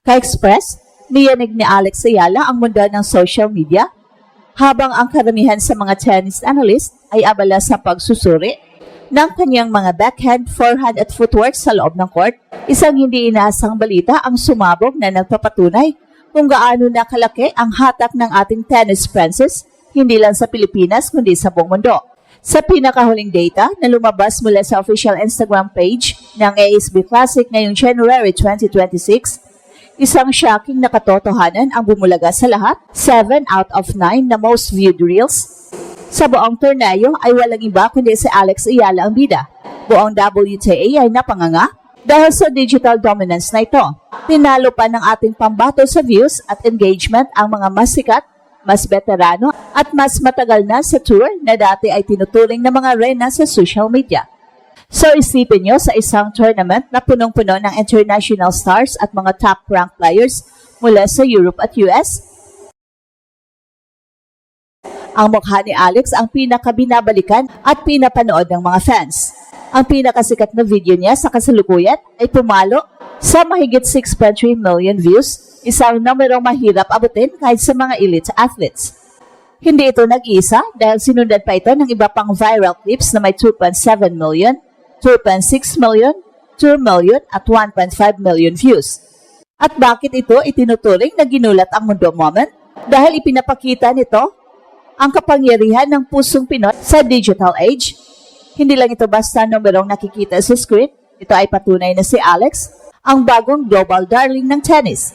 Ka-Express, niyanig ni Alex Ayala ang mundo ng social media, habang ang karamihan sa mga tennis analyst ay abala sa pagsusuri ng kanyang mga backhand, forehand at footwork sa loob ng court. Isang hindi inaasang balita ang sumabog na nagpapatunay kung gaano nakalaki ang hatak ng ating tennis princess, hindi lang sa Pilipinas kundi sa buong mundo. Sa pinakahuling data na lumabas mula sa official Instagram page ng ASB Classic ngayong January 2026, isang shocking na katotohanan ang bumulaga sa lahat. 7 out of 9 na most viewed reels sa buong torneo ay walang iba kundi si Alex Ayala ang bida. Buong WTA ay napanganga dahil sa digital dominance na ito. Tinalo pa ng ating pambato sa views at engagement ang mga mas sikat, mas veterano at mas matagal na sa tour na dati ay tinuturing ng mga reyna sa social media. So isipin nyo sa isang tournament na punong-puno ng international stars at mga top-ranked players mula sa Europe at US. Ang mukha ni Alex ang pinakabinabalikan at pinapanood ng mga fans. Ang pinakasikat na video niya sa kasalukuyan ay pumalo sa mahigit 6.3 million views, isang numerong mahirap abutin kahit sa mga elite athletes. Hindi ito nag-iisa dahil sinundan pa ito ng iba pang viral clips na may 2.7 million, 2.6 million, 2 million at 1.5 million views. At bakit ito itinuturing na ginulat ang mundo moment? Dahil ipinapakita nito ang kapangyarihan ng pusong Pinoy sa digital age. Hindi lang ito basta numerong nakikita sa screen, ito ay patunay na si Alex, ang bagong global darling ng tennis.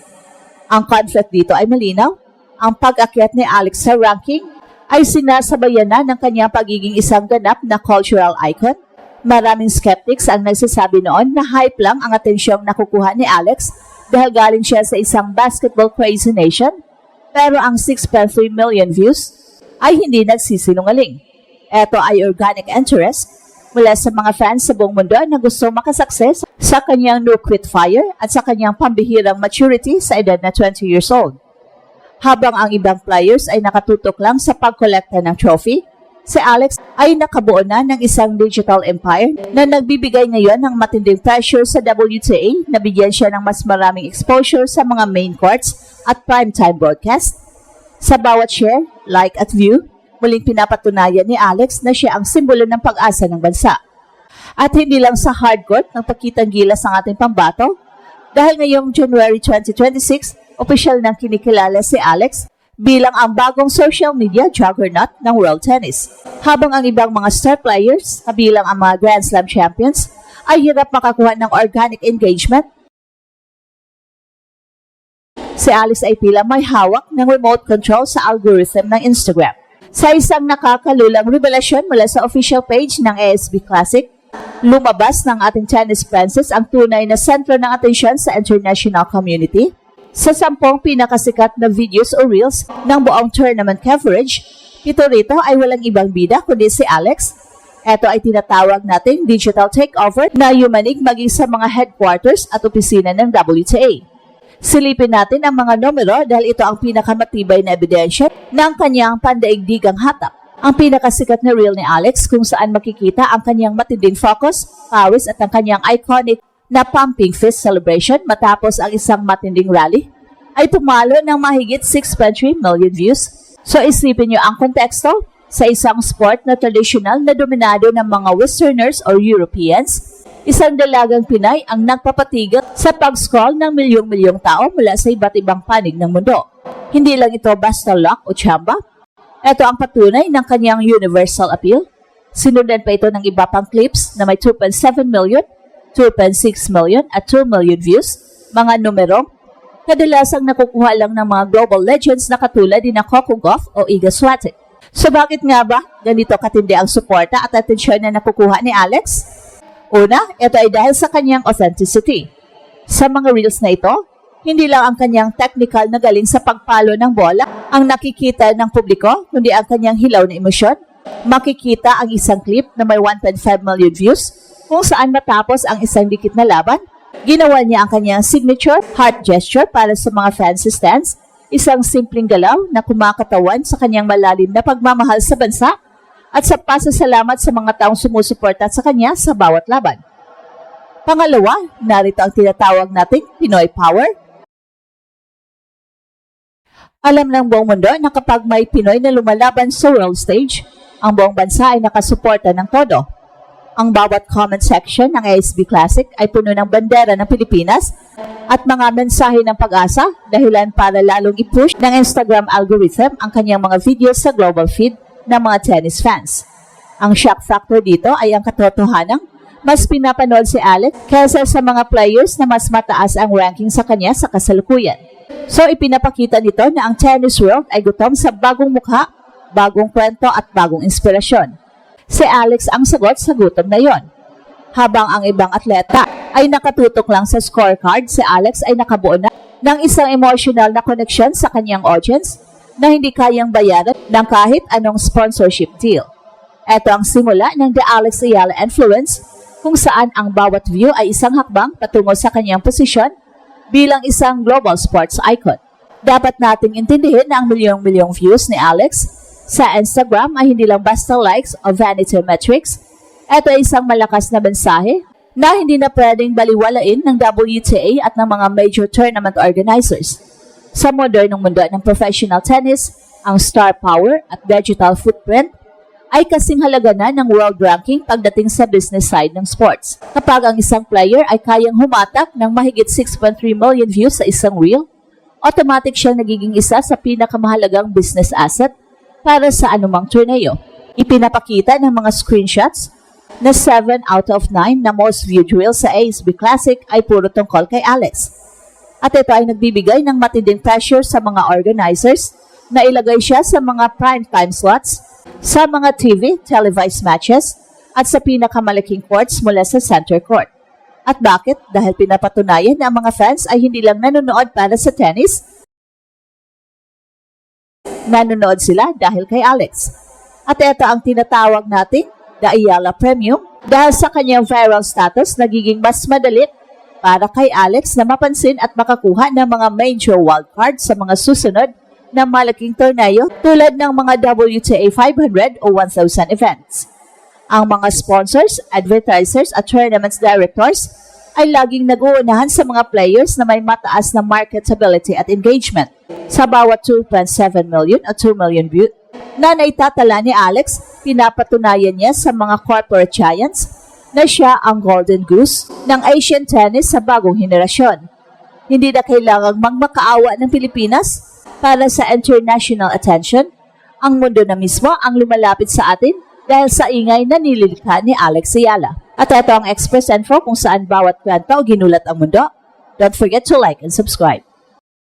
Ang conflict dito ay malinaw. Ang pag-akyat ni Alex sa ranking ay sinasabayan na ng kanyang pagiging isang ganap na cultural icon. Maraming skeptics ang nagsasabi noon na hype lang ang atensyong nakukuha ni Alex dahil galing siya sa isang basketball crazy nation. Pero ang 6.3 million views ay hindi nagsisinungaling. Ito ay organic interest mula sa mga fans sa buong mundo na gusto makasukses sa kanyang no quit fire at sa kanyang pambihirang maturity sa edad na 20 years old. Habang ang ibang players ay nakatutok lang sa pagkolekta ng trophy, si Alex ay nakabuo na ng isang digital empire na nagbibigay ngayon ng matinding pressure sa WTA na bigyan siya ng mas maraming exposure sa mga main courts at primetime broadcast. Sa bawat share, like at view, muling pinapatunayan ni Alex na siya ang simbolo ng pag-asa ng bansa. At hindi lang sa hardcourt ng pagkitang gilas ng ating pambato, dahil ngayong January 2026, opisyal nang kinikilala si Alex bilang ang bagong social media juggernaut ng world tennis. Habang ang ibang mga star players, kabilang ang mga Grand Slam champions, ay hirap makakuha ng organic engagement, si Alex ay tila may hawak ng remote control sa algorithm ng Instagram. Sa isang nakakalulang revelasyon mula sa official page ng ASB Classic, lumabas ng ating tennis princess ang tunay na sentro ng atensyon sa international community. Sa 10 pinakasikat na videos o reels ng buong tournament coverage, ito rito ay walang ibang bida kundi si Alex. Ito ay tinatawag nating digital takeover na yumanig maging sa mga headquarters at opisina ng WTA. Silipin natin ang mga numero dahil ito ang pinakamatibay na ebidensya ng kanyang pandaigdigang hatak. Ang pinakasikat na reel ni Alex kung saan makikita ang kanyang matinding focus, pawis at ang kanyang iconic na pumping fist celebration matapos ang isang matinding rally ay pumalo ng mahigit 6.3 million views. So isipin nyo ang konteksto sa isang sport na traditional na dominado ng mga Westerners or Europeans. Isang dalagang Pinay ang nagpapatigil sa pag-scroll ng milyong-milyong tao mula sa iba't ibang panig ng mundo. Hindi lang ito basta luck o tsamba. Ito ang patunay ng kanyang universal appeal. Sinundan pa ito ng iba pang clips na may 2.7 million, 2.6 million at 2 million views, mga numerong kadalasang nakukuha lang ng mga global legends na katulad ni Coco Gauff o Iga Swiatek. So bakit nga ba ganito katindi ang suporta at atensyon na nakukuha ni Alex? Una, ito ay dahil sa kanyang authenticity. Sa mga reels na ito, hindi lang ang kanyang technical na galing sa pagpalo ng bola ang nakikita ng publiko, kundi ang kanyang hilaw na emosyon. Makikita ang isang clip na may 1.5 million views kung saan matapos ang isang dikit na laban, ginawa niya ang kanyang signature heart gesture para sa mga fans stands, isang simpleng galaw na kumakatawan sa kanyang malalim na pagmamahal sa bansa at sa pasasalamat sa mga taong sumusuporta sa kanya sa bawat laban. Pangalawa, narito ang tinatawag nating Pinoy Power. Alam ng buong mundo na kapag may Pinoy na lumalaban sa world stage, ang buong bansa ay nakasuporta ng todo. Ang bawat comment section ng ASB Classic ay puno ng bandera ng Pilipinas at mga mensahe ng pag-asa, dahilan para lalong i-push ng Instagram algorithm ang kanyang mga videos sa global feed ng mga tennis fans. Ang shock factor dito ay ang katotohanang mas pinapanood si Alex kaysa sa mga players na mas mataas ang ranking sa kanya sa kasalukuyan. So ipinapakita nito na ang tennis world ay gutom sa bagong mukha, bagong kwento at bagong inspirasyon. Si Alex ang sagot sa gutom na yon. Habang ang ibang atleta ay nakatutok lang sa scorecard, si Alex ay nakabuo na ng isang emotional na connection sa kanyang audience na hindi kayang bayaran ng kahit anong sponsorship deal. Ito ang simula ng The Alex Ayala Influence, kung saan ang bawat view ay isang hakbang patungo sa kanyang posisyon bilang isang global sports icon. Dapat nating intindihin na ang milyong-milyong views ni Alex sa Instagram ay hindi lang basta likes o vanity metrics. Ito ay isang malakas na mensahe na hindi na pwedeng baliwalain ng WTA at ng mga major tournament organizers. Sa modernong mundo ng professional tennis, ang star power at digital footprint ay kasing halaga na ng world ranking pagdating sa business side ng sports. Kapag ang isang player ay kayang humatak ng mahigit 6.3 million views sa isang reel, automatic siyang nagiging isa sa pinakamahalagang business asset para sa anumang torneo. Ipinapakita ng mga screenshots na 7 out of 9 na most viewed reels sa ASB Classic ay puro tungkol kay Alex. At ito ay nagbibigay ng matinding pressure sa mga organizers na ilagay siya sa mga prime time slots, sa mga TV, televised matches, at sa pinakamalaking courts mula sa center court. At bakit? Dahil pinapatunayan na ang mga fans ay hindi lang nanonood para sa tennis, nanonood sila dahil kay Alex. At ito ang tinatawag nating The Ayala Premium dahil sa kanyang viral status nagiging mas madali para kay Alex na mapansin at makakuha ng mga major wildcard sa mga susunod na malaking torneo tulad ng mga WTA 500 o 1,000 events. Ang mga sponsors, advertisers at tournaments directors ay laging nag-uunahan sa mga players na may mataas na marketability at engagement. Sa bawat 2.7 million o 2 million views na naitatala ni Alex, pinapatunayan niya sa mga corporate giants na siya ang golden goose ng Asian tennis sa bagong henerasyon. Hindi na kailangang magmakaawa ng Pilipinas para sa international attention. Ang mundo na mismo ang lumalapit sa atin dahil sa ingay na nililikha ni Alex Ayala. At ito ang Express Info kung saan bawat kwento o ginulat ang mundo. Don't forget to like and subscribe.